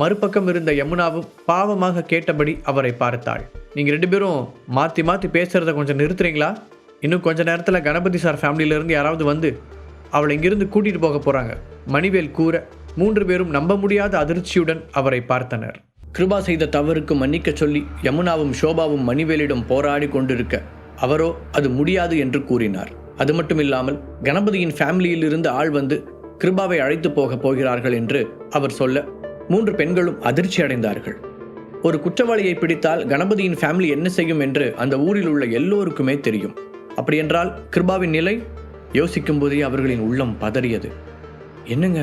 மறுபக்கம் இருந்த யமுனாவும் பாவமாக கேட்டபடி அவரை பார்த்தாள். நீங்கள் 2 பேரும் மாற்றி மாற்றி பேசுகிறத கொஞ்சம் நிறுத்துறீங்களா? இன்னும் கொஞ்ச நேரத்தில் கணபதி சார் ஃபேமிலியிலேருந்து யாராவது வந்து அவளை இங்கிருந்து கூட்டிகிட்டு போக போகிறாங்க. மணிவேல் கூற 3 பேரும் நம்ப முடியாத அதிர்ச்சியுடன் அவரை பார்த்தனர். கிருபா செய்த தவறுக்கு மன்னிக்க சொல்லி யமுனாவும் ஷோபாவும் மணிவேலிடம் போராடி கொண்டிருக்க அவரோ அது முடியாது என்று கூறினார். அது மட்டும் இல்லாமல் கணபதியின் ஃபேமிலியிலிருந்து ஆள் வந்து கிருபாவை அழைத்து போக போகிறார்கள் என்று அவர் சொல்ல 3 பெண்களும் அதிர்ச்சி அடைந்தார்கள். ஒரு குற்றவாளியை பிடித்தால் கணபதியின் ஃபேமிலி என்ன செய்யும் என்று அந்த ஊரில் உள்ள எல்லோருக்குமே தெரியும். அப்படியென்றால் கிருபாவின் நிலை? யோசிக்கும் போதே அவர்களின் உள்ளம் பதறியது. என்னங்க?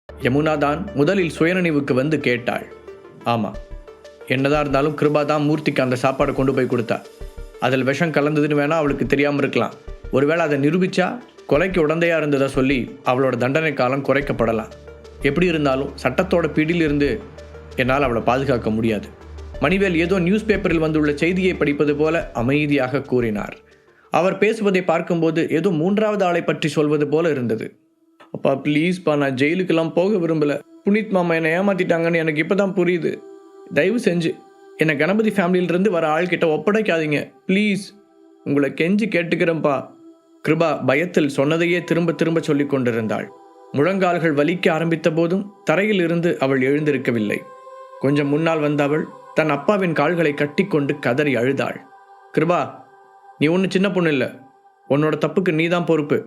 யமுனா தான் முதலில் சுயநினைவுக்கு வந்து கேட்டாள். ஆமாம், என்னதான் இருந்தாலும் கிருபா தான் மூர்த்திக்கு அந்த சாப்பாடை கொண்டு போய் கொடுத்தா. அதில் விஷம் கலந்ததுன்னு வேணா அவளுக்கு தெரியாமல் இருக்கலாம். ஒருவேளை அதை நிரூபித்தா கொலைக்கு உடந்தையாக இருந்ததை சொல்லி அவளோட தண்டனை காலம் குறைக்கப்படலாம். எப்படி இருந்தாலும் சட்டத்தோட பிடியிலிருந்து என்னால் அவளை பாதுகாக்க முடியாது. மணிவேல் ஏதோ நியூஸ் பேப்பரில் வந்துள்ள செய்தியை படிப்பது போல அமைதியாக கூறினார். அவர் பேசுவதை பார்க்கும்போது ஏதோ 3வது ஆளை பற்றி சொல்வது போல இருந்தது. அப்பா ப்ளீஸ்ப்பா, நான் ஜெயிலுக்கெல்லாம் போக விரும்பலை. புனித் மாமா என்னை ஏமாற்றிட்டாங்கன்னு எனக்கு இப்போ தான் புரியுது. தயவு செஞ்சு என்னை கணபதி ஃபேமிலியிலிருந்து வர ஆள்கிட்ட ஒப்படைக்காதீங்க ப்ளீஸ். உங்களை கெஞ்சி கேட்டுக்கிறேன்ப்பா. கிருபா பயத்தில் சொன்னதையே திரும்ப திரும்ப சொல்லி கொண்டிருந்தாள். முழங்கால்கள் வலிக்க ஆரம்பித்த போதும் தரையில் இருந்து அவள் எழுந்திருக்கவில்லை. கொஞ்சம் முன்னால் வந்த அவள் தன் அப்பாவின் கால்களை கட்டிக்கொண்டு கதறி அழுதாள். கிருபா, நீ ஒன்றும் சின்ன பொண்ணு இல்லை. உன்னோட தப்புக்கு நீதான் பொறுப்பு.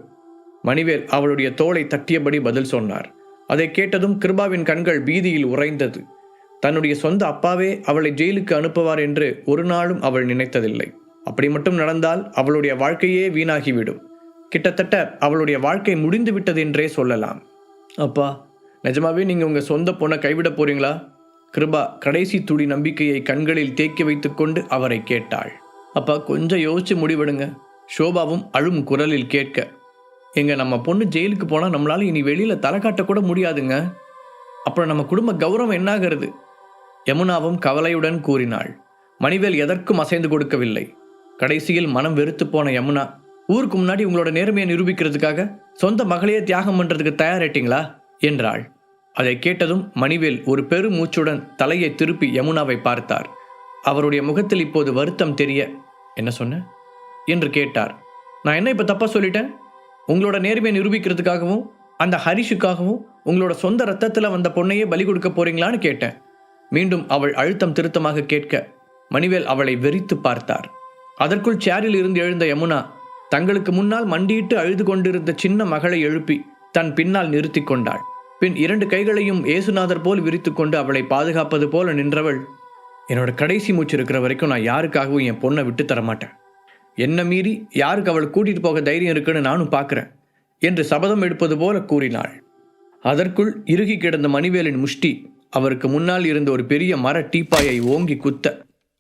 மணிவேல் அவளுடைய தோளை தட்டியபடி பதில் சொன்னார். அதை கேட்டதும் கிருபாவின் கண்கள் பீதியில் உறைந்தது. தன்னுடைய சொந்த அப்பாவே அவளை ஜெயிலுக்கு அனுப்புவார் என்று ஒரு நாளும் அவள் நினைத்ததில்லை. அப்படி மட்டும் நடந்தால் அவளுடைய வாழ்க்கையே வீணாகிவிடும். கிட்டத்தட்ட அவளுடைய வாழ்க்கை முடிந்து விட்டது என்றே சொல்லலாம். அப்பா, நிஜமாவே நீங்கள் உங்கள் சொந்த பொண்ணை கைவிட போறீங்களா? கிருபா கடைசி துளி நம்பிக்கையை கண்களில் தேக்கி வைத்துக்கொண்டு அவரை கேட்டாள். அப்பா, கொஞ்சம் யோசிச்சு முடிவெடுங்க. ஷோபாவும் அழும் குரலில் கேட்க, நம்ம பொண்ணு ஜெயிலுக்கு போனால் நம்மளால இனி வெளியில் தலை காட்டக்கூட முடியாதுங்க. அப்புறம் நம்ம குடும்ப கௌரவம் என்னாகிறது? யமுனாவும் கவலையுடன் கூறினாள். மணிவேல் எதற்கும் அசைந்து கொடுக்கவில்லை. கடைசியில் மனம் வெறுத்து போன யமுனா, ஊருக்கு முன்னாடி உங்களோட நேர்மையை நிரூபிக்கிறதுக்காக சொந்த மகளையே தியாகம் பண்ணுறதுக்கு தயாரிட்டீங்களா என்றாள். அதை கேட்டதும் மணிவேல் ஒரு பெரு மூச்சுடன் தலையை திருப்பி யமுனாவை பார்த்தார். அவருடைய முகத்தில் இப்போது வருத்தம் தெரிய, என்ன சொன்ன என்று கேட்டார். நான் என்ன இப்போ தப்பா சொல்லிட்டேன்? உங்களோட நேர்மையை நிரூபிக்கிறதுக்காகவும் அந்த ஹரிஷுக்காகவும் உங்களோட சொந்த ரத்தத்தில் வந்த பொண்ணையே பலி கொடுக்க போறீங்களான்னு கேட்டேன். மீண்டும் அவள் அழுத்தம் திருத்தமாக கேட்க மணிவேல் அவளை வெறித்து பார்த்தார். அதற்குள் சேரில் இருந்து எழுந்த யமுனா தங்களுக்கு முன்னால் மண்டியிட்டு அழுது கொண்டிருந்த சின்ன மகளை எழுப்பி தன் பின்னால் நிறுத்தி கொண்டாள். பின் 2 கைகளையும் ஏசுநாதர் போல் விரித்து கொண்டு அவளை பாதுகாப்பது போல நின்றவள், என்னோட கடைசி மூச்சு இருக்கிற வரைக்கும் நான் யாருக்காகவும் என் பொண்ணை விட்டு தரமாட்டேன். என்ன மீறி யாருக்கு அவள் கூட்டிட்டு போக தைரியம் இருக்குன்னு நானும் பார்க்குறேன் என்று சபதம் எடுப்பது போல கூறினாள். அதற்குள் இறுகி கிடந்த மணிவேலின் முஷ்டி அவருக்கு முன்னால் இருந்த ஒரு பெரிய மர டீப்பாயை ஓங்கி குத்த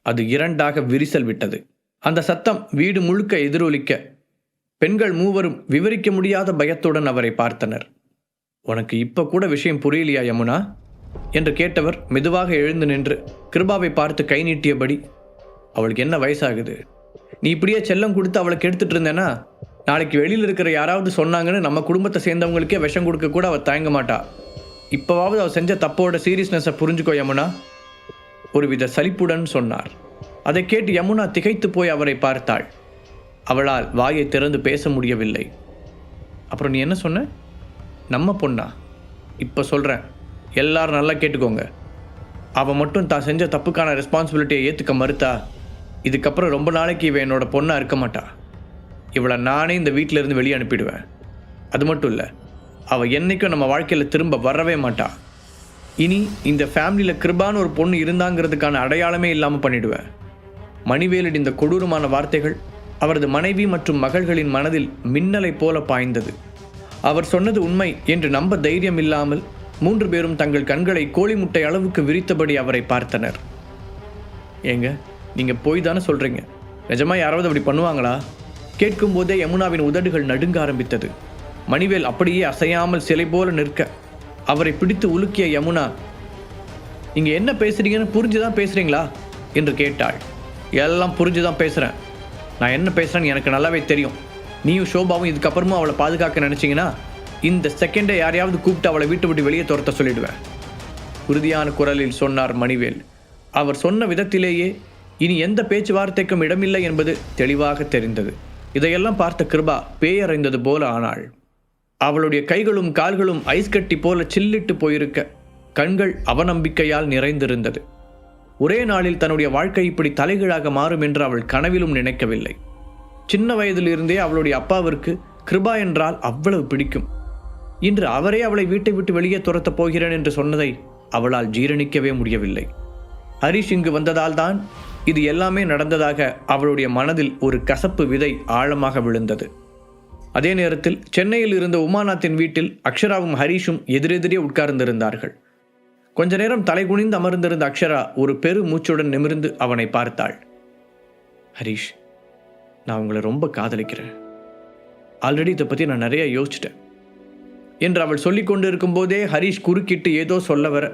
அது 2ஆக விரிசல் விட்டது. அந்த சத்தம் வீடு முழுக்க எதிரொலிக்க பெண்கள் 3வரும் விவரிக்க முடியாத பயத்துடன் அவரை பார்த்தனர். உனக்கு இப்ப கூட விஷயம் புரியலையா யமுனா என்று கேட்டவர் மெதுவாக எழுந்து நின்று கிருபாவை பார்த்து கை நீட்டியபடி, அவளுக்கு என்ன வயசாகுது? நீ இப்படியே செல்லம் கொடுத்து அவளுக்கு எடுத்துட்டு இருந்தேன்னா நாளைக்கு வெளியில் இருக்கிற யாராவது சொன்னாங்கன்னு நம்ம குடும்பத்தை சேர்ந்தவங்களுக்கே விஷம் கொடுக்க கூட அவள் தயங்க மாட்டா. இப்போவாவது அவள் செஞ்ச தப்போட சீரியஸ்னஸை புரிஞ்சுக்கோ யமுனா, ஒருவித சலிப்புடன் சொன்னார். அதை கேட்டு யமுனா திகைத்து போய் அவரை பார்த்தாள். அவளால் வாயை திறந்து பேச முடியவில்லை. அப்புறம் நீ என்ன சொன்ன? நம்ம பொண்ணா? இப்போ சொல்கிறேன், எல்லாரும் நல்லா கேட்டுக்கோங்க. அவள் மட்டும் தான் செஞ்ச தப்புக்கான ரெஸ்பான்சிபிலிட்டியை ஏற்றுக்க மறுத்தா இதுக்கப்புறம் ரொம்ப நாளைக்கு இவன் என்னோட பொண்ணாக இருக்க மாட்டா. இவளை நானே இந்த வீட்டிலேருந்து வெளியே அனுப்பிடுவேன். அது மட்டும் இல்லை, அவள் என்றைக்கும் நம்ம வாழ்க்கையில் திரும்ப வரவே மாட்டா. இனி இந்த ஃபேமிலியில் கிருபான்னு ஒரு பொண்ணு இருந்தாங்கிறதுக்கான அடையாளமே இல்லாமல் பண்ணிடுவேன். மணிவேலின் இந்த கொடூரமான வார்த்தைகள் அவரது மனைவி மற்றும் மகள்களின் மனதில் மின்னலை போல பாய்ந்தது. அவர் சொன்னது உண்மை என்று நம்ப தைரியம் இல்லாமல் 3 பேரும் தங்கள் கண்களை கோழி முட்டை அளவுக்கு விரித்தபடி அவரை பார்த்தனர். ஏங்க, நீங்கள் போய் தானே சொல்கிறீங்க? நிஜமாக யாராவது அப்படி பண்ணுவாங்களா? கேட்கும் போதே யமுனாவின் உதடுகள் நடுங்க ஆரம்பித்தது. மணிவேல் அப்படியே அசையாமல் சிலை போல நிற்க அவரை பிடித்து உலுக்கிய யமுனா, நீங்கள் என்ன பேசுகிறீங்கன்னு புரிஞ்சுதான் பேசுகிறீங்களா என்று கேட்டாள். எல்லாம் புரிஞ்சுதான் பேசுகிறேன். நான் என்ன பேசுகிறேன்னு எனக்கு நல்லாவே தெரியும். நீயும் ஷோபாவும் இதுக்கப்புறமும் அவளை பாதுகாக்க நினச்சிங்கன்னா இந்த செகண்டை யாரையாவது கூப்பிட்டு அவளை வீட்டை விட்டு வெளியே துரத்த சொல்லிடுவேன். உறுதியான குரலில் சொன்னார் மணிவேல். அவர் சொன்ன விதத்திலேயே இனி எந்த பேச்சுவார்த்தைக்கும் இடமில்லை என்பது தெளிவாக தெரிந்தது. இதையெல்லாம் பார்த்த கிருபா பேயறைந்தது போல ஆனாள். அவளுடைய கைகளும் கால்களும் ஐஸ் கட்டி போல சில்லிட்டு போயிருக்க கண்கள் அவநம்பிக்கையால் நிறைந்திருந்தது. ஒரே நாளில் தன்னுடைய வாழ்க்கை இப்படி தலைகீழாக மாறும் என்று அவள் கனவிலும் நினைக்கவில்லை. சின்ன வயதிலிருந்தே அவளுடைய அப்பாவிற்கு கிருபா என்றால் அவ்வளவு பிடிக்கும். இன்று அவரே அவளை வீட்டை விட்டு வெளியே துரத்தப் போகிறேன் என்று சொன்னதை அவளால் ஜீரணிக்கவே முடியவில்லை. ஹரிஷ் இங்கு வந்ததால் தான் இது எல்லாமே நடந்ததாக அவளுடைய மனதில் ஒரு கசப்பு விதை ஆழமாக விழுந்தது. அதே நேரத்தில் சென்னையில் இருந்த உமாநாத்தின் வீட்டில் அக்ஷராவும் ஹரிஷும் எதிரெதிரே உட்கார்ந்திருந்தார்கள். கொஞ்ச நேரம் தலைகுனிந்து அமர்ந்திருந்த அக்ஷரா ஒரு பெரு மூச்சுடன் நிமிர்ந்து அவனை பார்த்தாள். ஹரிஷ், நான் உங்களை ரொம்ப காதலிக்கிறேன். ஆல்ரெடி இதை பற்றி நான் நிறைய யோசிச்சிட்டேன் என்று அவள் சொல்லிக் கொண்டு இருக்கும் போதே ஹரிஷ் குறுக்கிட்டு ஏதோ சொல்ல வர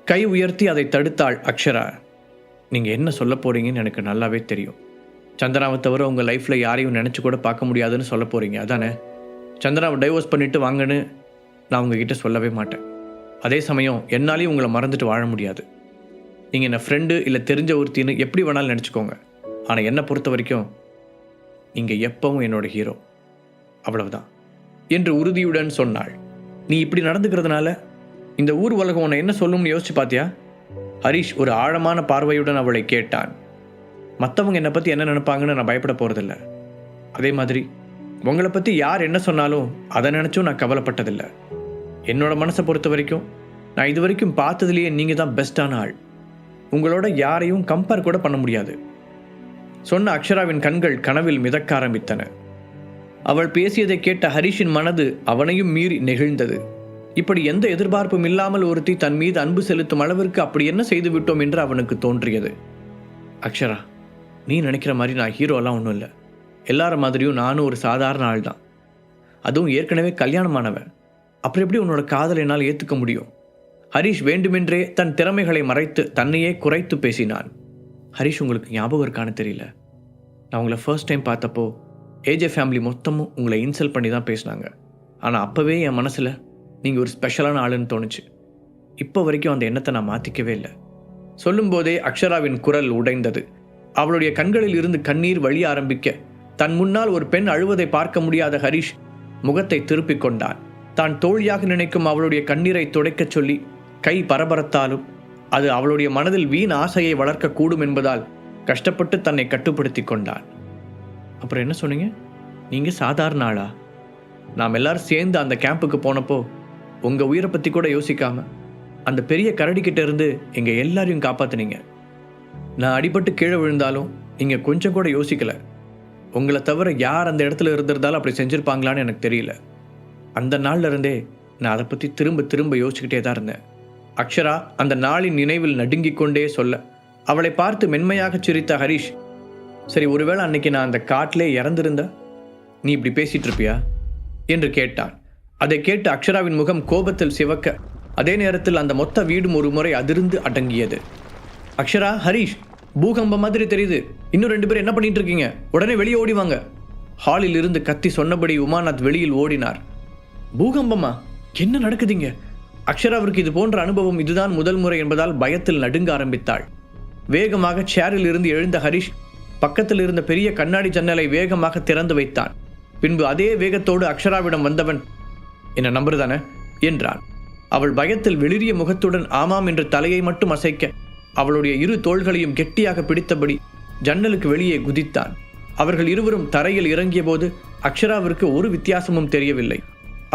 கை உயர்த்தி அதை தடுத்தாள் அக்ஷரா. நீங்கள் என்ன சொல்ல போறீங்கன்னு எனக்கு நல்லாவே தெரியும். சந்திராவை தவிர உங்கள் லைஃப்பில் யாரையும் நினச்சி கூட பார்க்க முடியாதுன்னு சொல்ல போகிறீங்க, அதானே? சந்திராவை டைவர்ஸ் பண்ணிவிட்டு வாங்கன்னு நான் உங்ககிட்ட சொல்லவே மாட்டேன். அதே சமயம் என்னாலையும் உங்களை மறந்துட்டு வாழ முடியாது. நீங்கள் என்ன ஃப்ரெண்டு இல்லை தெரிஞ்ச ஒருத்தின்னு எப்படி வேணாலும் நினச்சிக்கோங்க. ஆனால் என்னை பொறுத்த வரைக்கும் நீங்கள் எப்பவும் என்னோட ஹீரோ, அவ்வளவுதான் என்று உறுதியுடன் சொன்னாள். நீ இப்படி நடந்துக்கிறதுனால இந்த ஊர் உலகம் உன்னை என்ன சொல்லும்னு யோசிச்சு பார்த்தியா? ஹரிஷ் ஒரு ஆழமான பார்வையுடன் அவளை கேட்டான். மற்றவங்க என்னை பற்றி என்ன நினைப்பாங்கன்னு நான் பயப்பட போகிறதில்ல. அதே மாதிரி உங்களை பற்றி யார் என்ன சொன்னாலும் அதை நினச்சும் நான் கவலைப்பட்டதில்லை. என்னோட மனசை பொறுத்த வரைக்கும் நான் இது வரைக்கும் பார்த்ததுலேயே நீங்கள் தான் பெஸ்டான ஆள். உங்களோட யாரையும் கம்பேர் கூட பண்ண முடியாது சொன்ன அக்ஷராவின் கண்கள் கனவில் மிதக்க ஆரம்பித்தன. அவள் பேசியதை கேட்ட ஹரிஷின் மனது அவனையும் மீறி நெகிழ்ந்தது. இப்படி எந்த எதிர்பார்ப்பும் இல்லாமல் ஒருத்தி தன் மீது அன்பு செலுத்தும் அளவிற்கு அப்படி என்ன செய்து விட்டோம் என்று அவனுக்கு தோன்றியது. அக்ஷரா, நீ நினைக்கிற மாதிரி நான் ஹீரோலாம் ஒன்றும் இல்லை. எல்லார மாதிரியும் நானும் ஒரு சாதாரண ஆள் தான். அதுவும் ஏற்கனவே கல்யாணமானவன். அப்புறம் எப்படி உன்னோட காதலை என்னால் ஏற்றுக்க முடியும்? ஹரிஷ் வேண்டுமென்றே தன் திறமைகளை மறைத்து தன்னையே குறைத்து பேசினான். ஹரிஷ், உங்களுக்கு ஞாபகம் இருக்கான்னு தெரியல, நான் உங்களை ஃபர்ஸ்ட் டைம் பார்த்தப்போ ஏஜே ஃபேமிலி மொத்தமும் உங்களை இன்சல்ட் பண்ணி தான் பேசினாங்க. ஆனால் அப்போவே என் மனசில் நீங்கள் ஒரு ஸ்பெஷலான ஆளுன்னு தோணுச்சு. இப்போ வரைக்கும் அந்த எண்ணத்தை நான் மாற்றிக்கவே இல்லை. சொல்லும்போதே அக்ஷராவின் குரல் உடைந்தது. அவளுடைய கண்களில் இருந்து கண்ணீர் வழிய ஆரம்பிக்க தன் முன்னால் ஒரு பெண் அழுவதை பார்க்க முடியாத ஹரிஷ் முகத்தை திருப்பிக் கொண்டான். தான் தோழியாக நினைக்கும் அவளுடைய கண்ணீரை துடைக்கச் சொல்லி கை பரபரத்தாலும் அது அவளுடைய மனதில் வீண் ஆசையை வளர்க்கக்கூடும் என்பதால் கஷ்டப்பட்டு தன்னை கட்டுப்படுத்தி கொண்டான். அப்புறம் என்ன சொன்னீங்க? நீங்கள் சாதாரண ஆளா? நாம் எல்லாரும் சேர்ந்து அந்த கேம்புக்கு போனப்போ உங்கள் உயிரை பற்றி கூட யோசிக்காம அந்த பெரிய கரடிக்கிட்ட இருந்து எங்கள் எல்லாரையும் காப்பாற்றினீங்க. நான் அடிபட்டு கீழே விழுந்தாலும் நீங்கள் கொஞ்சம் கூட யோசிக்கலை. உங்களை தவிர யார் அந்த இடத்துல இருந்திருந்தாலும் அப்படி செஞ்சுருப்பாங்களான்னு எனக்கு தெரியல. அந்த நாள்ல இருந்தே நான் அதை பற்றி திரும்ப திரும்ப யோசிச்சுக்கிட்டே தான் இருந்தேன். அக்ஷரா அந்த நாளின் நினைவில் நடுங்கிக் கொண்டே சொல்ல அவளை பார்த்து மென்மையாக சிரித்த ஹரிஷ், சரி, ஒருவேளை அன்னைக்கு நான் அந்த காட்டிலே இறந்திருந்தா நீ இப்படி பேசிட்டு இருப்பியா என்று கேட்டான். அதை கேட்டு அக்ஷராவின் முகம் கோபத்தில் சிவக்க அதே நேரத்தில் அந்த மொத்த வீடும் ஒரு முறை அதிர்ந்து அடங்கியது. அக்ஷரா, ஹரிஷ், பூகம்பம் மாதிரி தெரியுது. இன்னும் 2 பேர் என்ன பண்ணிட்டு இருக்கீங்க? உடனே வெளியே ஓடிவாங்க. ஹாலில் இருந்து கத்தி சொன்னபடி உமாநாத் வெளியில் ஓடினார். பூகம்பமா? என்ன நடக்குதுங்க? அக்ஷராவிற்கு இது போன்ற அனுபவம் இதுதான் முதல் முறை என்பதால் பயத்தில் நடுங்க ஆரம்பித்தாள். வேகமாக சேரில் இருந்து எழுந்த ஹரிஷ் பக்கத்தில் இருந்த பெரிய கண்ணாடி ஜன்னலை வேகமாக திறந்து வைத்தான். பின்பு அதே வேகத்தோடு அக்ஷராவிடம் வந்தவன், என்ன நம்புறதானே என்றான். அவள் பயத்தில் வெளிரிய முகத்துடன் ஆமாம் என்று தலையை மட்டும் அசைக்க அவளுடைய இரு தோள்களையும் கெட்டியாக பிடித்தபடி ஜன்னலுக்கு வெளியே குதித்தான். அவர்கள் இருவரும் தரையில் இறங்கிய போது அக்ஷராவிற்கு ஒரு வித்தியாசமும் தெரியவில்லை.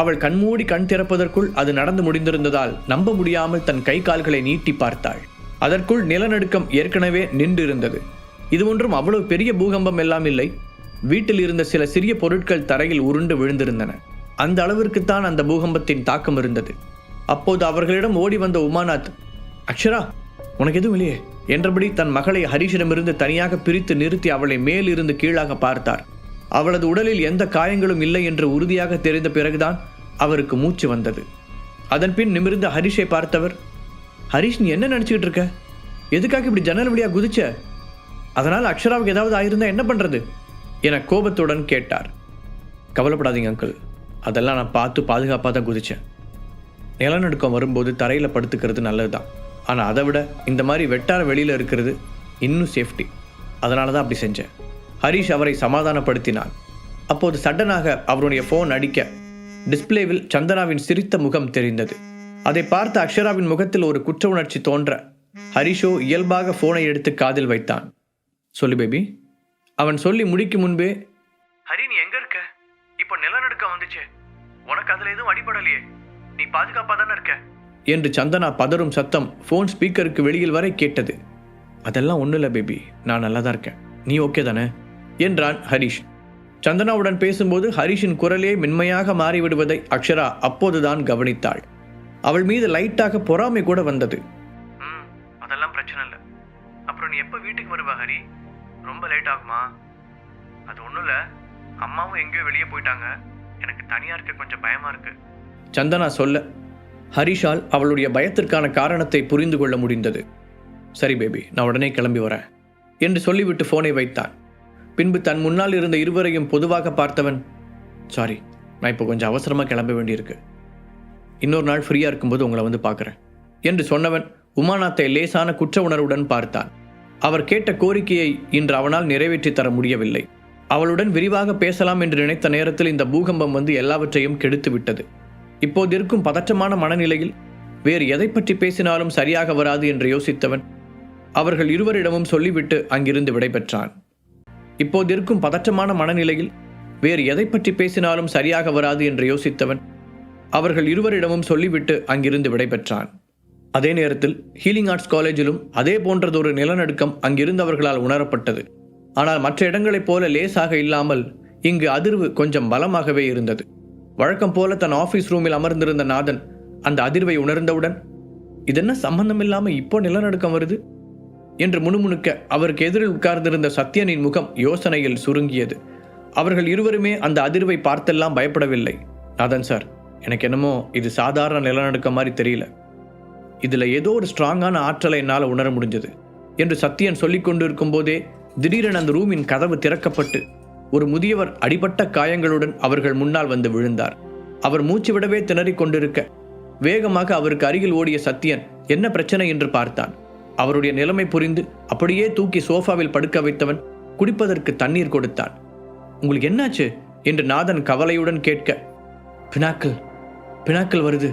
அவள் கண்மூடி கண் திறப்பதற்குள் அது நடந்து முடிந்திருந்ததால் நம்ப முடியாமல் தன் கை கால்களை நீட்டி பார்த்தாள். அதற்குள் நிலநடுக்கம் ஏற்கனவே நின்றிருந்தது. இது ஒன்றும் அவ்வளவு பெரிய பூகம்பம் எல்லாம் இல்லை. வீட்டில் இருந்த சில சிறிய பொருட்கள் தரையில் உருண்டு விழுந்திருந்தன. அந்த அளவிற்குத்தான் அந்த பூகம்பத்தின் தாக்கம் இருந்தது. அப்போது அவர்களிடம் ஓடி வந்த உமாநாத், அக்ஷரா, உனக்கு எதுவும் இல்லையே என்றபடி தன் மகளை ஹரிஷிடமிருந்து தனியாக பிரித்து நிறுத்தி அவளை மேலிருந்து கீழாக பார்த்தார். அவளது உடலில் எந்த காயங்களும் இல்லை என்று உறுதியாக தெரிந்த பிறகுதான் அவருக்கு மூச்சு வந்தது. அதன் பின் நிமிர்ந்த ஹரிஷை பார்த்தவர், ஹரிஷ், நீ என்ன நினச்சிக்கிட்டு இருக்க? எதுக்காக இப்படி ஜன்னல் வழியா குதிச்ச? அதனால் அக்ஷராவுக்கு ஏதாவது ஆயிருந்தா என்ன பண்ணுறது என கோபத்துடன் கேட்டார். கவலைப்படாதீங்க அங்கிள், அதெல்லாம் நான் பார்த்து பாதுகாப்பாக தான் குதித்தேன். நிலநடுக்கம் வரும்போது தரையில் படுத்துக்கிறது நல்லது தான். ஆனால் அதை விட இந்த மாதிரி வெட்டார வெளியில் இருக்கிறது இன்னும் சேஃப்டி. அதனால தான் அப்படி செஞ்சேன். ஹரிஷ் அவரை சமாதானப்படுத்தினான். அப்போது சடனாக அவருடைய ஃபோன் அடிக்க டிஸ்பிளேவில் சந்தனாவின் சிரித்த முகம் தெரிந்தது. அதை பார்த்த அக்ஷராவின் முகத்தில் ஒரு குற்ற உணர்ச்சி தோன்ற ஹரிஷோ இயல்பாக ஃபோனை எடுத்து காதில் வைத்தான். சொல்லு பேபி. அவன் சொல்லி முடிக்கும் முன்பே, ஹரி நீ எங்க இருக்க? இப்போ நிலநடுக்கம் வந்துச்சு, உனக்கு அதில் எதுவும் அடிபடலையே, நீ பாதுகாப்பாக தானே இருக்க என்று சந்தனா பதறும் சத்தம் ஃபோன் ஸ்பீக்கருக்கு வெளியில் வரை கேட்டது. அதெல்லாம் ஒன்றும் இல்லை பேபி, நான் நல்லா தான் இருக்கேன், நீ ஓகே தானே என்றான் ஹரிஷ். சந்தனாவுடன் பேசும்போது ஹரிஷின் குரலே மென்மையாக மாறிவிடுவதை அக்ஷரா அப்போதுதான் கவனித்தாள். அவள் மீது லைட்டாக பொறாமை கூட வந்தது. அதெல்லாம் பிரச்சனை இல்லை. அப்புறம் நீ எப்போ வீட்டுக்கு வருவ ஹரி? ரொம்ப லேட் ஆகுமா? அது ஒன்றும் இல்லை, அம்மாவும் எங்கேயோ வெளியே போயிட்டாங்க, எனக்கு தனியாக இருக்க கொஞ்சம் பயமாக இருக்கு சந்தனா சொல்ல ஹரிஷால் அவளுடைய பயத்திற்கான காரணத்தை புரிந்து கொள்ள முடிந்தது. சரி பேபி, நான் உடனே கிளம்பி வரேன் என்று சொல்லிவிட்டு ஃபோனை வைத்தான். பின்பு தன் முன்னால் இருந்த இருவரையும் பொதுவாக பார்த்தவன், சாரி நான் இப்போ கொஞ்சம் அவசரமாக கிளம்ப வேண்டியிருக்கு, இன்னொரு நாள் ஃப்ரீயாக இருக்கும்போது உங்களை வந்து பார்க்குறேன் என்று சொன்னவன் உமாநாத்தை லேசான குற்ற உணர்வுடன் பார்த்தான். அவர் கேட்ட கோரிக்கையை இன்று அவனால் நிறைவேற்றி தர முடியவில்லை. அவளுடன் விரிவாக பேசலாம் என்று நினைத்த நேரத்தில் இந்த பூகம்பம் வந்து எல்லாவற்றையும் கெடுத்து விட்டது. இப்போது இருக்கும் பதற்றமான மனநிலையில் வேறு எதை பற்றி பேசினாலும் சரியாக வராது என்று யோசித்தவன் அவர்கள் இருவரிடமும் சொல்லிவிட்டு அங்கிருந்து விடைபெற்றான். இப்போது இருக்கும் பதற்றமான மனநிலையில் வேறு எதை பற்றி பேசினாலும் சரியாக வராது என்று யோசித்தவன் அவர்கள் இருவரிடமும் சொல்லிவிட்டு அங்கிருந்து விடைபெற்றான். அதே நேரத்தில் ஹீலிங் ஆர்ட்ஸ் காலேஜிலும் அதே போன்றதொரு நிலநடுக்கம் அங்கிருந்தவர்களால் உணரப்பட்டது. ஆனால் மற்ற இடங்களைப் போல லேசாக இல்லாமல் இங்கு அதிர்வு கொஞ்சம் பலமாகவே இருந்தது. வழக்கம் போல தன் ஆஃபீஸ் ரூமில் அமர்ந்திருந்த நாதன் அந்த அதிர்வை உணர்ந்தவுடன், இதென்ன சம்பந்தமில்லாமல் இப்போ நிலநடுக்கம் வருது என்று முணுமுணுக்க அவருக்கு எதிரில் உட்கார்ந்திருந்த சத்யனின் முகம் யோசனையில் சுருங்கியது. அவர்கள் இருவருமே அந்த அதிர்வை பார்த்தெல்லாம் பயப்படவில்லை. நாதன் சார், எனக்கு என்னமோ இது சாதாரண நிலநடுக்கம் மாதிரி தெரியல, இதில் ஏதோ ஒரு ஸ்ட்ராங்கான ஆற்றலை என்னால் உணர முடிஞ்சது என்று சத்யன் சொல்லிக் கொண்டிருக்கும் போதே திடீரென அந்த ரூமின் கதவு திறக்கப்பட்டு ஒரு முதியவர் அடிபட்ட காயங்களுடன் அவர்கள் முன்னால் வந்து விழுந்தார். அவர் மூச்சு விடவே திணறிக் கொண்டிருக்க வேகமாக அவருக்கு அருகில் ஓடிய சத்யன் என்ன பிரச்சனை என்று பார்த்தான். அவருடைய நிலைமை புரிந்து அப்படியே தூக்கி சோஃபாவில் படுக்க வைத்தவன் குடிப்பதற்கு தண்ணீர் கொடுத்தான். உங்களுக்கு என்னாச்சு என்று நாதன் கவலையுடன் கேட்க, பினாக்கள் வருது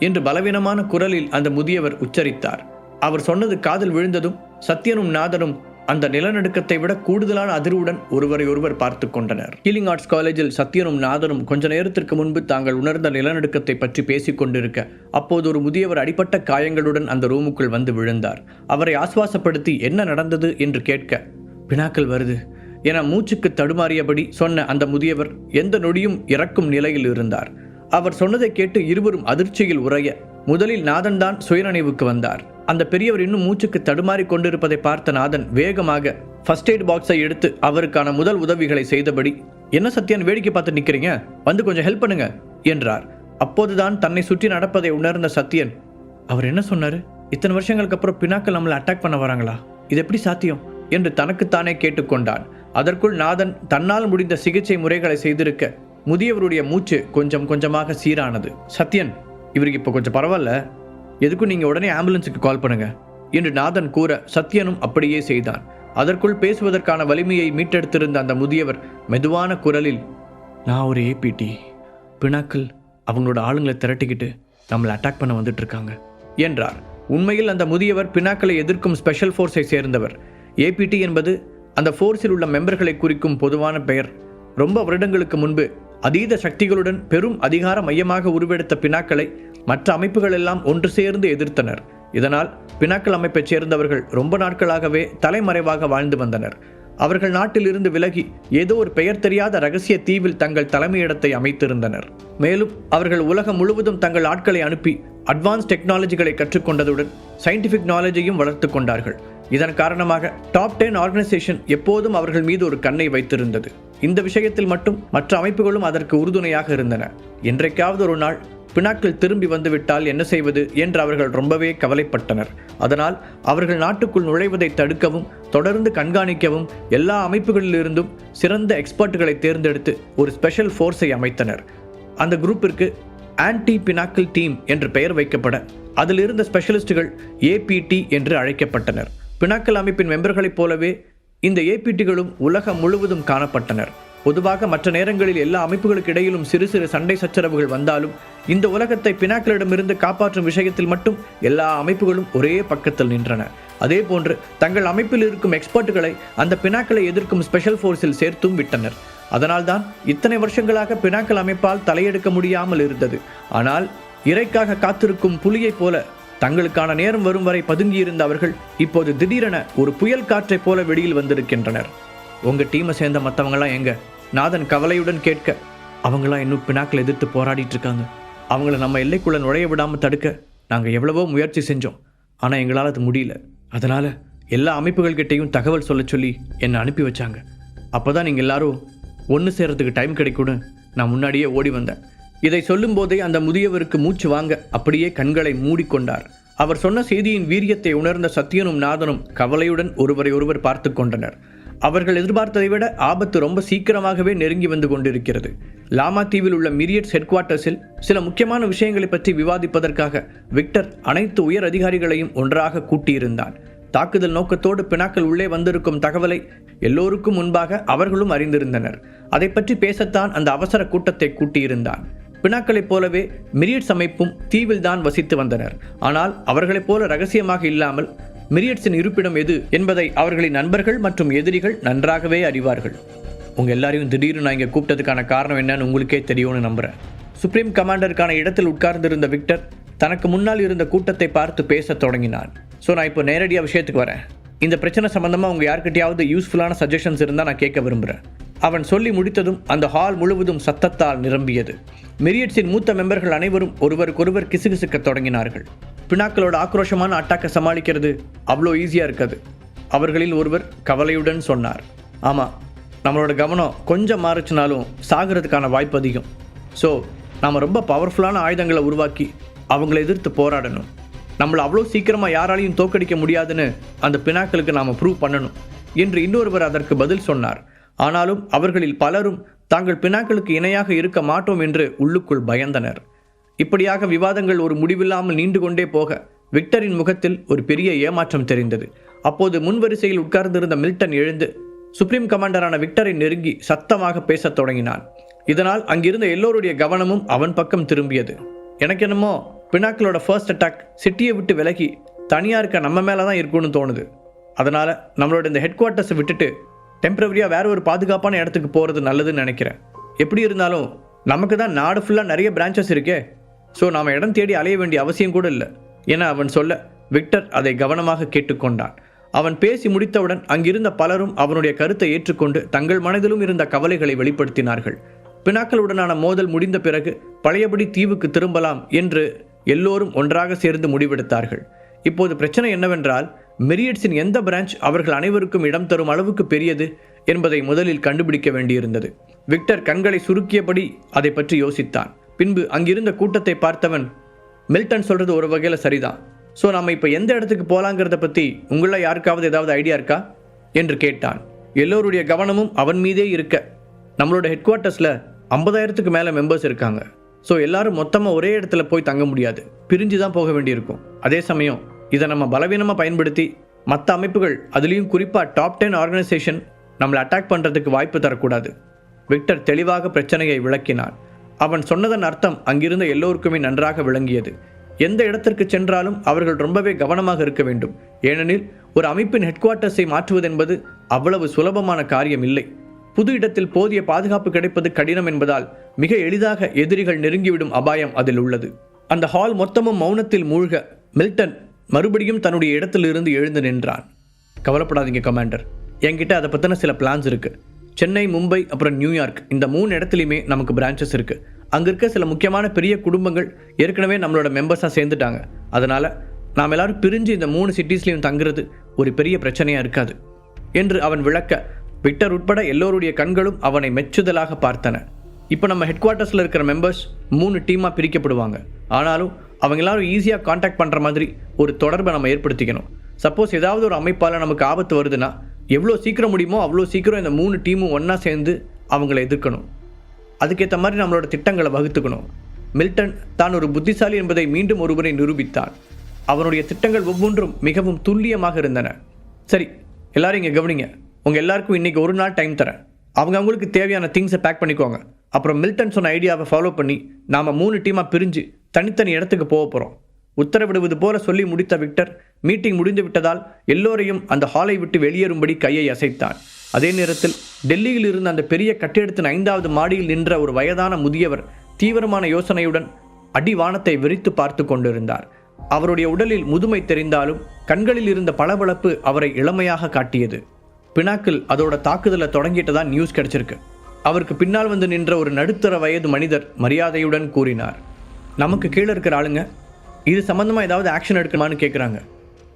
என்று பலவீனமான குரலில் அந்த முதியவர் உச்சரித்தார். அவர் சொன்னது காதில் விழுந்ததும் சத்யனும் நாதனும் அந்த நிலநடுக்கத்தை விட கூடுதலான அதிர்வுடன் ஒருவரை ஒருவர் பார்த்து கொண்டனர். ஹீலிங் ஆர்ட்ஸ் காலேஜில் சத்யனும் நாதனும் கொஞ்ச நேரத்திற்கு முன்பு தாங்கள் உணர்ந்த நிலநடுக்கத்தை பற்றி பேசிக் கொண்டிருக்க அப்போது ஒரு முதியவர் அடிபட்ட காயங்களுடன் அந்த ரூமுக்குள் வந்து விழுந்தார். அவரை ஆசுவாசப்படுத்தி என்ன நடந்தது என்று கேட்க, பினாக்கள் வருது என மூச்சுக்கு தடுமாறியபடி சொன்ன அந்த முதியவர் எந்த நொடியும் இறக்கும் நிலையில் இருந்தார். அவர் சொன்னதை கேட்டு இருவரும் அதிர்ச்சியில் உறைய முதலில் நாதன் தான் சுயநினைவுக்கு வந்தார். அந்த பெரியவர் இன்னும் மூச்சுக்கு தடுமாறி கொண்டிருப்பதை பார்த்த நாதன் வேகமாக ஃபர்ஸ்ட் எய்ட் பாக்ஸை எடுத்து அவருக்கான முதல் உதவிகளை செய்தபடி, என்ன சத்யன் வேடிக்கை பார்த்து நிற்கிறீங்க, வந்து கொஞ்சம் ஹெல்ப் பண்ணுங்க என்றார். அப்போதுதான் தன்னை சுற்றி நடப்பதை உணர்ந்த சத்யன், அவர் என்ன சொன்னாரு, இத்தனை வருஷங்களுக்கு அப்புறம் பினாக்கள் நம்மளை அட்டாக் பண்ண வராங்களா, இது எப்படி சாத்தியம் என்று தனக்குத்தானே கேட்டுக்கொண்டான். அதற்குள் நாதன் தன்னால் முடிந்த சிகிச்சை முறைகளை செய்திருக்க முதியவருடைய மூச்சு கொஞ்சம் கொஞ்சமாக சீரானது. சத்யன், இவருக்கு இப்போ கொஞ்சம் பரவாயில்ல, எதுக்கும் நீங்கள் உடனே ஆம்புலன்ஸுக்கு கால் பண்ணுங்க என்று நாதன் கூற சத்யனும் அப்படியே செய்தான். அதற்குள் பேசுவதற்கான வலிமையை மீட்டெடுத்திருந்த அந்த முதியவர் மெதுவான குரலில், நான் ஒரு ஏபிடி, பினாக்கள் அவங்களோட ஆளுங்களை திரட்டிக்கிட்டு நம்மளை அட்டாக் பண்ண வந்துட்டு இருக்காங்க என்றார். உண்மையில் அந்த முதியவர் பினாக்களை எதிர்க்கும் ஸ்பெஷல் ஃபோர்ஸை சேர்ந்தவர். ஏபிடி என்பது அந்த ஃபோர்ஸில் உள்ள மெம்பர்களை குறிக்கும் பொதுவான பெயர். ரொம்ப வருடங்களுக்கு முன்பு அதீத சக்திகளுடன் பெரும் அதிகார மையமாக உருவெடுத்த பினாக்களை மற்ற அமைப்புகள் எல்லாம் ஒன்று சேர்ந்து எதிர்த்தனர். இதனால் பினாக்கள் அமைப்பைச் சேர்ந்தவர்கள் ரொம்ப நாட்களாகவே தலைமறைவாக வாழ்ந்து வந்தனர். அவர்கள் நாட்டில் இருந்து விலகி ஏதோ ஒரு பெயர் தெரியாத ரகசிய தீவில் தங்கள் தலைமையிடத்தை அமைத்திருந்தனர். மேலும் அவர்கள் உலகம் முழுவதும் தங்கள் ஆட்களை அனுப்பி அட்வான்ஸ் டெக்னாலஜிகளை கற்றுக்கொண்டதுடன் சயின்டிஃபிக் நாலேஜையும் வளர்த்து கொண்டார்கள். இதன் காரணமாக டாப் 10 ஆர்கனைசேஷன் எப்போதும் அவர்கள் மீது ஒரு கண்ணை வைத்திருந்தது. இந்த விஷயத்தில் மட்டும் மற்ற அமைப்புகளும் அதற்கு உறுதுணையாக இருந்தன. என்றைக்காவது ஒரு நாள் பினாக்கள் திரும்பி வந்துவிட்டால் என்ன செய்வது என்று அவர்கள் ரொம்பவே கவலைப்பட்டனர். அதனால் அவர்கள் நாட்டுக்குள் நுழைவதை தடுக்கவும் தொடர்ந்து கண்காணிக்கவும் எல்லா அமைப்புகளிலிருந்தும் சிறந்த எக்ஸ்பர்ட்டுகளை தேர்ந்தெடுத்து ஒரு ஸ்பெஷல் ஃபோர்ஸை அமைத்தனர். அந்த குரூப்பிற்கு ஆன்டி பினாக்கிள் டீம் என்று பெயர் வைக்கப்பட அதில் இருந்த ஸ்பெஷலிஸ்டுகள் ஏபிடி என்று அழைக்கப்பட்டனர். பினாக்கிள் அமைப்பின் மெம்பர்களைப் போலவே இந்த ஏபிடிகளும் உலகம் முழுவதும் காணப்பட்டனர். பொதுவாக மற்ற நேரங்களில் எல்லா அமைப்புகளுக்கு இடையிலும் சிறு சிறு சண்டை சச்சரவுகள் வந்தாலும் இந்த உலகத்தை பினாக்கிளிடமிருந்து காப்பாற்றும் விஷயத்தில் மட்டும் எல்லா அமைப்புகளும் ஒரே பக்கத்தில் நின்றன. அதே போன்று தங்கள் அமைப்பில் இருக்கும் எக்ஸ்பர்ட்டுகளை அந்த பினாக்களை எதிர்க்கும் ஸ்பெஷல் ஃபோர்ஸில் சேர்த்தும் விட்டனர். அதனால்தான் இத்தனை வருஷங்களாக பினாக்கிள் அமைப்பால் தலையெடுக்க முடியாமல் இருந்தது. ஆனால் இறைக்காக காத்திருக்கும் புலியைப் போல தங்களுக்கான நேரம் வரும் வரை பதுங்கியிருந்த அவர்கள் இப்போது திடீரென ஒரு புயல் காற்றைப் போல வெளியில் வந்திருக்கின்றனர். உங்க டீமை சேர்ந்த மற்றவங்களாம் எங்க? நாதன் கவலையுடன் கேட்க, அவங்களாம் இன்னும் பினாக்கிள் எதிர்த்து போராடிட்டு இருக்காங்க. அவங்கள நம்ம எல்லைக்குள்ள நுழைய விடாமல் தடுக்க நாங்கள் எவ்வளவோ முயற்சி செஞ்சோம். ஆனால் எங்களால் அது முடியல. அதனால எல்லா அமைப்புகள்கிட்டையும் தகவல் சொல்ல சொல்லி என்னை அனுப்பி வச்சாங்க. அப்போதான் நீங்கள் எல்லாரும் ஒன்று சேர்றதுக்கு டைம் கிடைக்கும்னு நான் முன்னாடியே ஓடி வந்தேன். இதை சொல்லும் போதே அந்த முதியவருக்கு மூச்சு வாங்க அப்படியே கண்களை மூடிக்கொண்டார். அவர் சொன்ன செய்தியின் வீரியத்தை உணர்ந்த சத்யனும் நாதனும் கவலையுடன் ஒருவரை ஒருவர் பார்த்து கொண்டனர். அவர்கள் எதிர்பார்த்ததை விட ஆபத்து ரொம்ப சீக்கிரமாகவே நெருங்கி வந்து கொண்டிருக்கிறது. லாமா தீவில் உள்ள மிரியட்ஸ் ஹெட் குவார்ட்டர்ஸில் சில முக்கியமான விஷயங்களை பற்றி விவாதிப்பதற்காக விக்டர் அனைத்து உயர் அதிகாரிகளையும் ஒன்றாக கூட்டியிருந்தான். தாக்குதல் நோக்கத்தோடு பினாக்கள் உள்ளே வந்திருக்கும் தகவலை எல்லோருக்கும் முன்பாக அவர்களும் அறிந்திருந்தனர். அதை பற்றி பேசத்தான் அந்த அவசர கூட்டத்தை கூட்டியிருந்தான். பினாக்களைப் போலவே மிரியட்ஸ் அமைப்பும் தீவில் தான் வசித்து வந்தனர். ஆனால் அவர்களைப் போல ரகசியமாக இல்லாமல் மிரியட்ஸின் இருப்பிடம் எது என்பதை அவர்களின் நண்பர்கள் மற்றும் எதிரிகள் நன்றாகவே அறிவார்கள். உங்க எல்லாரையும் திடீர்னு நான் இங்கே கூப்பிட்டதுக்கான காரணம் என்னன்னு உங்களுக்கே தெரியும்னு நம்புறேன். சுப்ரீம் கமாண்டருக்கான இடத்தில் உட்கார்ந்திருந்த விக்டர் தனக்கு முன்னால் இருந்த கூட்டத்தை பார்த்து பேச தொடங்கினான். ஸோ நான் இப்போ நேரடியாக விஷயத்துக்கு வரேன். இந்த பிரச்சனை சம்பந்தமாக உங்கள் யார்கிட்டையாவது யூஸ்ஃபுல்லான சஜஷன்ஸ் இருந்தால் நான் கேட்க விரும்புகிறேன். அவன் சொல்லி முடித்ததும் அந்த ஹால் முழுவதும் சத்தத்தால் நிரம்பியது. மிரியட்ஸின் மூத்த மெம்பர்கள் அனைவரும் ஒருவருக்கொருவர் கிசுகிசுக்க தொடங்கினார்கள். பினாக்களோட ஆக்ரோஷமான அட்டாக்கை சமாளிக்கிறது அவ்வளோ ஈஸியாக இருக்காது. அவர்களில் ஒருவர் கவலையுடன் சொன்னார். ஆமாம், நம்மளோட கவனம் கொஞ்சம் மாறுச்சுனாலும் சாகிறதுக்கான வாய்ப்பு அதிகம். ஸோ நாம் ரொம்ப பவர்ஃபுல்லான ஆயுதங்களை உருவாக்கி அவங்கள எதிர்த்து போராடணும். நம்மளை அவ்வளோ சீக்கிரமாக யாராலையும் தோக்கடிக்க முடியாதுன்னு அந்த பினாக்களுக்கு நாம் ப்ரூவ் பண்ணணும் என்று இன்னொருவர் அதற்கு பதில் சொன்னார். ஆனாலும் அவர்களில் பலரும் தாங்கள் பினாக்களுக்கு இணையாக இருக்க மாட்டோம் என்று உள்ளுக்குள் பயந்தனர். இப்படியாக விவாதங்கள் ஒரு முடிவில்லாமல் நீண்டு கொண்டே போக விக்டரின் முகத்தில் ஒரு பெரிய ஏமாற்றம் தெரிந்தது. அப்போது முன்வரிசையில் உட்கார்ந்திருந்த மில்டன் எழுந்து சுப்ரீம் கமாண்டரான விக்டரை நெருங்கி சத்தமாக பேசத் தொடங்கினான். இதனால் அங்கிருந்த எல்லோருடைய கவனமும் அவன் பக்கம் திரும்பியது. எனக்கு என்னமோ பினாக்களோட ஃபர்ஸ்ட் அட்டாக் சிட்டியை விட்டு விலகி தனியாக இருக்க நம்ம மேலே தான் இருக்குன்னு தோணுது. அதனால் நம்மளோட இந்த ஹெட் குவார்ட்டர்ஸை விட்டுட்டு டெம்பரவரியாக வேற ஒரு பாதுகாப்பான இடத்துக்கு போகிறது நல்லதுன்னு நினைக்கிறேன். எப்படி இருந்தாலும் நமக்கு தான் நாடு ஃபுல்லாக நிறைய பிரான்ச்சஸ் இருக்கே. ஸோ நாம் இடம் தேடி அலைய வேண்டிய அவசியம் கூட இல்லை என அவன் சொல்ல விக்டர் அதை கவனமாக கேட்டுக்கொண்டான். அவன் பேசி முடித்தவுடன் அங்கிருந்த பலரும் அவனுடைய கருத்தை ஏற்றுக்கொண்டு தங்கள் மனதிலும் இருந்த கவலைகளை வெளிப்படுத்தினார்கள். பினாக்களுடனான மோதல் முடிந்த பிறகு பழையபடி தீவுக்கு திரும்பலாம் என்று எல்லோரும் ஒன்றாக சேர்ந்து முடிவெடுத்தார்கள். இப்போது பிரச்சனை என்னவென்றால், மிரியட்ஸின் எந்த பிரான்ச் அவர்கள் அனைவருக்கும் இடம் தரும் அளவுக்கு பெரியது என்பதை முதலில் கண்டுபிடிக்க வேண்டியிருந்தது. விக்டர் கண்களை சுருக்கியபடி அதை பற்றி யோசித்தான். பின்பு அங்கிருந்த கூட்டத்தை பார்த்தவன், மில்டன் சொல்றது ஒரு வகையில் சரிதான். ஸோ நம்ம இப்போ எந்த இடத்துக்கு போகலாங்கிறத பற்றி உங்கள யாருக்காவது ஏதாவது ஐடியா இருக்கா என்று கேட்டான். எல்லோருடைய கவனமும் அவன் மீதே இருக்க, நம்மளோட ஹெட் குவார்ட்டர்ஸில் 50,000க்கு மேலே மெம்பர்ஸ் இருக்காங்க. ஸோ எல்லாரும் மொத்தமாக ஒரே இடத்துல போய் தங்க முடியாது, பிரிஞ்சு தான் போக வேண்டியிருக்கும். அதே சமயம் இதை நம்ம பலவீனமாக பயன்படுத்தி மற்ற அமைப்புகள், அதுலேயும் குறிப்பாக டாப் 10 ஆர்கனைசேஷன் நம்மளை அட்டாக் பண்ணுறதுக்கு வாய்ப்பு தரக்கூடாது. விக்டர் தெளிவாக பிரச்சனையை விளக்கினான். அவன் சொன்னதன் அர்த்தம் அங்கிருந்த எல்லோருக்குமே நன்றாக விளங்கியது. எந்த இடத்திற்கு சென்றாலும் அவர்கள் ரொம்பவே கவனமாக இருக்க வேண்டும். ஏனெனில் ஒரு அமைப்பின் ஹெட் குவார்ட்டர்ஸை மாற்றுவதென்பது அவ்வளவு சுலபமான காரியம் இல்லை. புது இடத்தில் போதிய பாதுகாப்பு கிடைப்பது கடினம் என்பதால் மிக எளிதாக எதிரிகள் நெருங்கிவிடும் அபாயம் அதில் உள்ளது. அந்த ஹால் மொத்தமும் மௌனத்தில் மூழ்க மில்டன் மறுபடியும் தன்னுடைய இடத்திலிருந்து எழுந்து நின்றான். கவலைப்படாதீங்க கமாண்டர், என்கிட்ட அதை பற்றின சில பிளான்ஸ் இருக்குது. சென்னை, மும்பை, அப்புறம் நியூயார்க், இந்த 3 இடத்துலையுமே நமக்கு பிரான்ச்சஸ் இருக்குது. அங்கே இருக்க சில முக்கியமான பெரிய குடும்பங்கள் ஏற்கனவே நம்மளோட மெம்பர்ஸாக சேர்ந்துட்டாங்க. அதனால் நாம் எல்லாரும் பிரிஞ்சு இந்த 3 சிட்டிஸ்லையும் தங்குறது ஒரு பெரிய பிரச்சனையாக இருக்காது என்று அவன் விளக்க, விக்டர் உட்பட எல்லோருடைய கண்களும் அவனை மெச்சுதலாக பார்த்தன. இப்போ நம்ம ஹெட் குவார்ட்டர்ஸில் இருக்கிற மெம்பர்ஸ் 3 டீமாக பிரிக்கப்படுவாங்க. ஆனாலும் அவங்க எல்லாரும் ஈஸியாக காண்டாக்ட் பண்ணுற மாதிரி ஒரு தொடர்பை நம்ம ஏற்படுத்திக்கணும். சப்போஸ் ஏதாவது ஒரு அமைப்பால் நமக்கு ஆபத்து வருதுன்னா எவ்வளோ சீக்கிரம் முடியுமோ அவ்வளோ சீக்கிரம் இந்த 3 டீமும் ஒன்றா சேர்ந்து அவங்கள எதிர்க்கணும். அதுக்கேற்ற மாதிரி நம்மளோட திட்டங்களை வகுத்துக்கணும். மில்டன் தான் ஒரு புத்திசாலி என்பதை மீண்டும் ஒருமுறை நிரூபித்தான். அவனுடைய திட்டங்கள் ஒவ்வொன்றும் மிகவும் துல்லியமாக இருந்தன. சரி, எல்லாரும் இங்கே கவனிங்க. உங்கள் எல்லாருக்கும் இன்றைக்கி ஒரு நாள் டைம் தரேன். அவங்களுக்கு தேவையான திங்ஸை பேக் பண்ணிக்கோங்க. அப்புறம் மில்டன் சொன்ன ஐடியாவை ஃபாலோ பண்ணி நாம் 3 டீமாக பிரிஞ்சு தனித்தனி இடத்துக்கு போக போகிறோம். உத்தரவிடுவது போல சொல்லி முடித்த விக்டர் மீட்டிங் முடிந்து விட்டதால் எல்லோரையும் அந்த ஹாலை விட்டு வெளியேறும்படி கையை அசைத்தான். அதே நேரத்தில் டெல்லியில் இருந்த அந்த பெரிய கட்டிடத்தின் 5வது மாடியில் நின்ற ஒரு வயதான முதியவர் தீவிரமான யோசனையுடன் அடிவானத்தை விரித்து பார்த்து கொண்டிருந்தார். அவருடைய உடலில் முதுமை தெரிந்தாலும் கண்களில் இருந்த பளபளப்பு அவரை இளமையாக காட்டியது. பினாக்கிள் அதோட தாக்குதலை தொடங்கிட்டதான் நியூஸ் கிடைச்சிருக்கு. அவருக்கு பின்னால் வந்து நின்ற ஒரு நடுத்தர வயது மனிதர் மரியாதையுடன் கூறினார், நமக்கு கீழே இருக்கிற ஆளுங்க இது சம்பந்தமாக ஏதாவது ஆக்ஷன் எடுக்கணுமான்னு கேட்குறாங்க.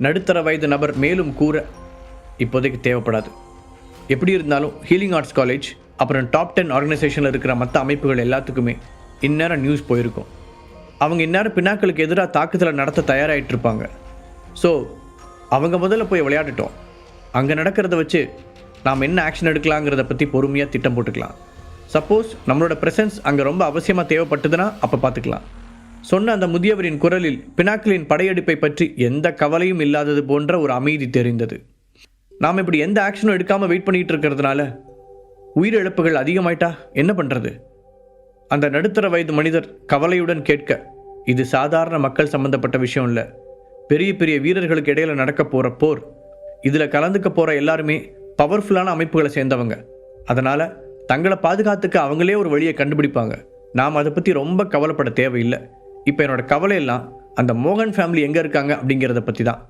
நடுத்தர வயது நபர் மேலும் கூற, இப்போதைக்கு தேவைப்படாது. எப்படி இருந்தாலும் ஹீலிங் ஆர்ட்ஸ் காலேஜ் அப்புறம் டாப் 10 ஆர்கனைசேஷனில் இருக்கிற மற்ற அமைப்புகள் எல்லாத்துக்குமே இந்நேரம் நியூஸ் போயிருக்கும். அவங்க இந்நேரம் பினாக்களுக்கு எதிராக தாக்குதலை நடத்த தயாராகிட்டு இருப்பாங்க. ஸோ அவங்க முதல்ல போய் விளையாடிட்டோம். அங்கே நடக்கிறத வச்சு நாம் என்ன ஆக்ஷன் எடுக்கலாங்கிறத பற்றி பொறுமையாக திட்டம் போட்டுக்கலாம். சப்போஸ் நம்மளோட ப்ரெசன்ஸ் அங்கே ரொம்ப அவசியமாக தேவைப்பட்டதுன்னா அப்போ பார்த்துக்கலாம். சொன்ன அந்த முதியவரின் குரலில் பினாக்கிளின் படையெடுப்பை பற்றி எந்த கவலையும் இல்லாதது போன்ற ஒரு அமைதி தெரிந்தது. நாம் இப்படி எந்த ஆக்ஷனும் எடுக்காமல் வெயிட் பண்ணிகிட்டு இருக்கிறதுனால உயிரிழப்புகள் அதிகமாயிட்டா என்ன பண்ணுறது? அந்த நடுத்தர வயது மனிதர் கவலையுடன் கேட்க, இது சாதாரண மக்கள் சம்பந்தப்பட்ட விஷயம் இல்லை. பெரிய பெரிய வீரர்களுக்கு இடையில நடக்க போகிற போர். இதில் கலந்துக்க போகிற எல்லாருமே பவர்ஃபுல்லான அமைப்புகளை சேர்ந்தவங்க. அதனால் தங்களை பாதுகாத்துக்க அவங்களே ஒரு வழியை கண்டுபிடிப்பாங்க. நாம் அதை பற்றி ரொம்ப கவலைப்பட தேவையில்லை. இப்போ என்னோட கவலையெல்லாம் அந்த மோகன் ஃபேமிலி எங்கே இருக்காங்க அப்படிங்கிறத பற்றி தான்.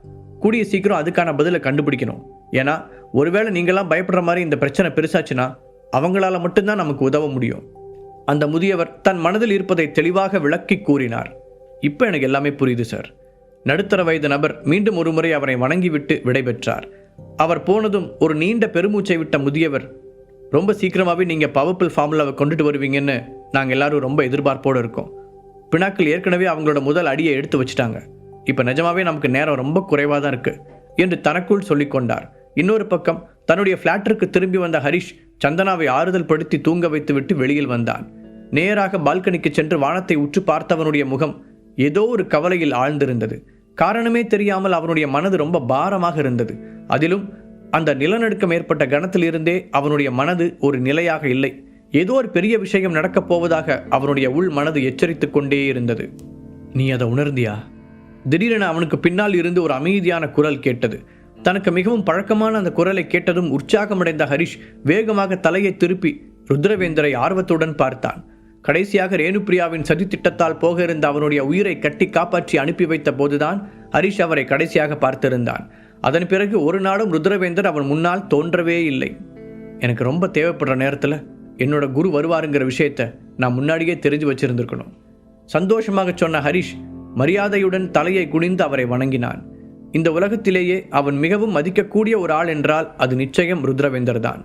கூடிய சீக்கிரம் அதுக்கான பதிலை கண்டுபிடிக்கணும். ஏன்னா ஒருவேளை நீங்களாம் பயப்படுற மாதிரி இந்த பிரச்சனை பெருசாச்சுன்னா அவங்களால மட்டும்தான் நமக்கு உதவ முடியும். அந்த முதியவர் தன் மனதில் இருப்பதை தெளிவாக விளக்கி கூறினார். இப்போ எனக்கு எல்லாமே புரியுது சார். நடுத்தர வயது நபர் மீண்டும் ஒரு முறை அவரை வணங்கிவிட்டு விடைபெற்றார். அவர் போனதும் ஒரு நீண்ட பெருமூச்சை விட்ட முதியவர், ரொம்ப சீக்கிரமாகவே நீங்கள் பவர்ஃபுல் ஃபார்முலாவை கொண்டுட்டு வருவீங்கன்னு நாங்கள் எல்லாரும் ரொம்ப எதிர்பார்ப்போடு இருக்கோம். பினாக்கிள் ஏற்கனவே அவங்களோட முதல் அடியை எடுத்து வச்சுட்டாங்க. இப்போ நிஜமாவே நமக்கு நேரம் ரொம்ப குறைவாக தான் இருக்குது என்று தனக்குள் சொல்லிக்கொண்டார். இன்னொரு பக்கம் தன்னுடைய ஃப்ளாட்டிற்கு திரும்பி வந்த ஹரிஷ் சந்தனாவை ஆறுதல் படுத்தி தூங்க வைத்துவிட்டு வெளியில் வந்தான். நேராக பால்கனிக்கு சென்று வானத்தை உற்று பார்த்தவனுடைய முகம் ஏதோ ஒரு கவலையில் ஆழ்ந்திருந்தது. காரணமே தெரியாமல் அவனுடைய மனது ரொம்ப பாரமாக இருந்தது. அதிலும் அந்த நிலநடுக்கம் ஏற்பட்ட கணத்திலிருந்தே அவனுடைய மனது ஒரு நிலையாக இல்லை. ஏதோ ஒரு பெரிய விஷயம் நடக்கப் போவதாக அவனுடைய உள் மனது எச்சரித்து கொண்டே இருந்தது. நீ அதை உணர்ந்தியா? திடீரென அவனுக்கு பின்னால் இருந்து ஒரு அமைதியான குரல் கேட்டது. தனக்கு மிகவும் பழக்கமான அந்த குரலை கேட்டதும் உற்சாகமடைந்த ஹரிஷ் வேகமாக தலையை திருப்பி ருத்ரவேந்தரை ஆர்வத்துடன் பார்த்தான். கடைசியாக ரேணுபிரியாவின் சதி திட்டத்தால் போக இருந்த அவனுடைய உயிரை கட்டி காப்பாற்றி அனுப்பி வைத்த போதுதான் ஹரிஷ் அவரை கடைசியாக பார்த்திருந்தான். அதன் பிறகு ஒரு நாளும் ருத்ரவேந்தர் அவன் முன்னால் தோன்றவே இல்லை. எனக்கு ரொம்ப தேவைப்படுற நேரத்தில் என்னோட குரு வருவாருங்கிற விஷயத்த நான் முன்னாடியே தெரிஞ்சு வச்சிருந்திருக்கணும். சந்தோஷமாக சொன்ன ஹரிஷ் மரியாதையுடன் தலையை குனிந்து அவரை வணங்கினான். இந்த உலகத்திலேயே அவன் மிகவும் மதிக்கக்கூடிய ஒரு ஆள் என்றால் அது நிச்சயம் ருத்ரவேந்தர் தான்.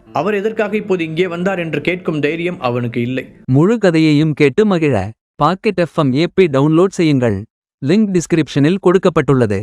அவர் எதற்காக இப்போது இங்கே வந்தார் என்று கேட்கும் தைரியம் அவனுக்கு இல்லை. முழு கதையையும் கேட்டு மகிழ பாக்கெட் FM ஆப்பை டவுன்லோட் செய்யுங்கள். லிங்க் டிஸ்கிரிப்ஷனில் கொடுக்கப்பட்டுள்ளது.